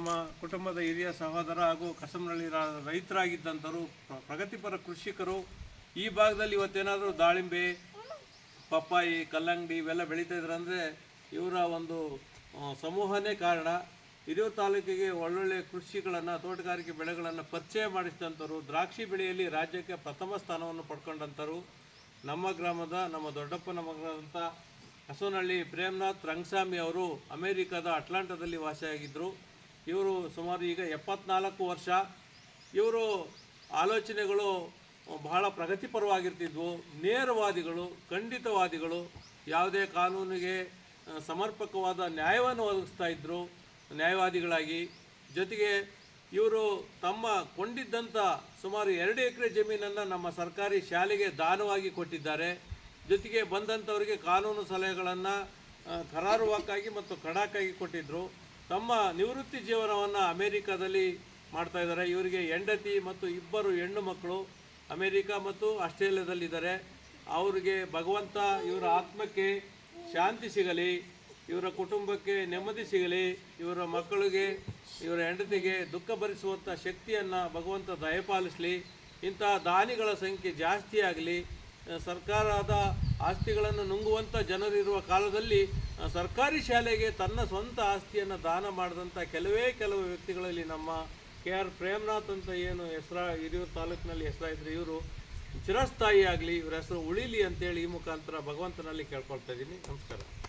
ನಮ್ಮ ಕುಟುಂಬದ ಹಿರಿಯ ಸಹೋದರ ಹಾಗೂ ಕಸಮನಹಳ್ಳಿ ರೈತರಾಗಿದ್ದಂಥವರು, ಪ್ರಗತಿಪರ ಕೃಷಿಕರು. ಈ ಭಾಗದಲ್ಲಿ ಇವತ್ತೇನಾದರೂ ದಾಳಿಂಬೆ, ಪಪ್ಪಾಯಿ, ಕಲ್ಲಂಗಡಿ ಇವೆಲ್ಲ ಬೆಳೀತಾ ಇದ್ರಂದರೆ ಇವರ ಒಂದು ಸಮೂಹನೇ ಕಾರಣ. ಹಿರಿಯೂರು ತಾಲೂಕಿಗೆ ಒಳ್ಳೊಳ್ಳೆ ಕೃಷಿಗಳನ್ನು, ತೋಟಗಾರಿಕೆ ಬೆಳೆಗಳನ್ನು ಪರಿಚಯ ಮಾಡಿಸಿದಂಥವ್ರು, ದ್ರಾಕ್ಷಿ ಬೆಳೆಯಲ್ಲಿ ರಾಜ್ಯಕ್ಕೆ ಪ್ರಥಮ ಸ್ಥಾನವನ್ನು ಪಡ್ಕೊಂಡಂಥವ್ರು ನಮ್ಮ ಗ್ರಾಮದ ನಮ್ಮ ದೊಡ್ಡಪ್ಪನ ಮಗನಾದಂಥ ಕಸನಹಳ್ಳಿ ಪ್ರೇಮ್ನಾಥ್ ರಂಗಸ್ವಾಮಿ ಅವರು ಅಮೇರಿಕಾದ ಅಟ್ಲಾಂಟಾದಲ್ಲಿ ವಾಸಿಯಾಗಿದ್ದರು. ಇವರು ಸುಮಾರು ಈಗ 74 ವರ್ಷ. ಇವರು ಆಲೋಚನೆಗಳು ಬಹಳ ಪ್ರಗತಿಪರವಾಗಿರ್ತಿದ್ವು. ನೇರವಾದಿಗಳು, ಖಂಡಿತವಾದಿಗಳು, ಯಾವುದೇ ಕಾನೂನಿಗೆ ಸಮರ್ಪಕವಾದ ನ್ಯಾಯವನ್ನು ಒದಗಿಸ್ತಾ ಇದ್ದರು ನ್ಯಾಯವಾದಿಗಳಾಗಿ. ಜೊತೆಗೆ ಇವರು ತಮ್ಮ ಕೊಂಡಿದ್ದಂಥ ಸುಮಾರು 2 ಎಕರೆ ಜಮೀನನ್ನು ನಮ್ಮ ಸರ್ಕಾರಿ ಶಾಲೆಗೆ ದಾನವಾಗಿ ಕೊಟ್ಟಿದ್ದಾರೆ. ಜೊತೆಗೆ ಬಂದಂಥವರಿಗೆ ಕಾನೂನು ಸಲಹೆಗಳನ್ನು ಕರಾರುವಾಕ್ಕಾಗಿ ಮತ್ತು ಖಡಕ್ಕಾಗಿ ಕೊಟ್ಟಿದ್ದರು. ತಮ್ಮ ನಿವೃತ್ತಿ ಜೀವನವನ್ನು ಅಮೇರಿಕಾದಲ್ಲಿ ಮಾಡ್ತಾಯಿದ್ದಾರೆ. ಇವರಿಗೆ ಹೆಂಡತಿ ಮತ್ತು 2 ಹೆಣ್ಣು ಮಕ್ಕಳು ಅಮೇರಿಕಾ ಮತ್ತು ಆಸ್ಟ್ರೇಲಿಯಾದಲ್ಲಿದ್ದಾರೆ. ಅವರಿಗೆ ಭಗವಂತ ಇವರ ಆತ್ಮಕ್ಕೆ ಶಾಂತಿ ಸಿಗಲಿ, ಇವರ ಕುಟುಂಬಕ್ಕೆ ನೆಮ್ಮದಿ ಸಿಗಲಿ, ಇವರ ಮಕ್ಕಳಿಗೆ, ಇವರ ಹೆಂಡತಿಗೆ ದುಃಖ ಭರಿಸುವಂಥ ಶಕ್ತಿಯನ್ನು ಭಗವಂತ ದಯಪಾಲಿಸಲಿ. ಇಂತಹ ದಾನಿಗಳ ಸಂಖ್ಯೆ ಜಾಸ್ತಿ ಆಗಲಿ. ಸರ್ಕಾರದ ಆಸ್ತಿಗಳನ್ನು ನುಂಗುವಂಥ ಜನರಿರುವ ಕಾಲದಲ್ಲಿ ಸರ್ಕಾರಿ ಶಾಲೆಗೆ ತನ್ನ ಸ್ವಂತ ಆಸ್ತಿಯನ್ನು ದಾನ ಮಾಡಿದಂಥ ಕೆಲವು ವ್ಯಕ್ತಿಗಳಲ್ಲಿ ನಮ್ಮ KR ಪ್ರೇಮ್ನಾಥ್ ಅಂತ ಏನು ಹಿರಿಯೂರು ತಾಲೂಕಿನಲ್ಲಿ ಹೆಸರಾಯಿದ್ರು, ಇವರು ಚಿರಸ್ಥಾಯಿ ಆಗಲಿ, ಇವರ ಹೆಸರು ಉಳಿಲಿ ಅಂತೇಳಿ ಈ ಮುಖಾಂತರ ಭಗವಂತನಲ್ಲಿ ಕೇಳ್ಕೊಳ್ತಾ ಇದ್ದೀನಿ. ನಮಸ್ಕಾರ.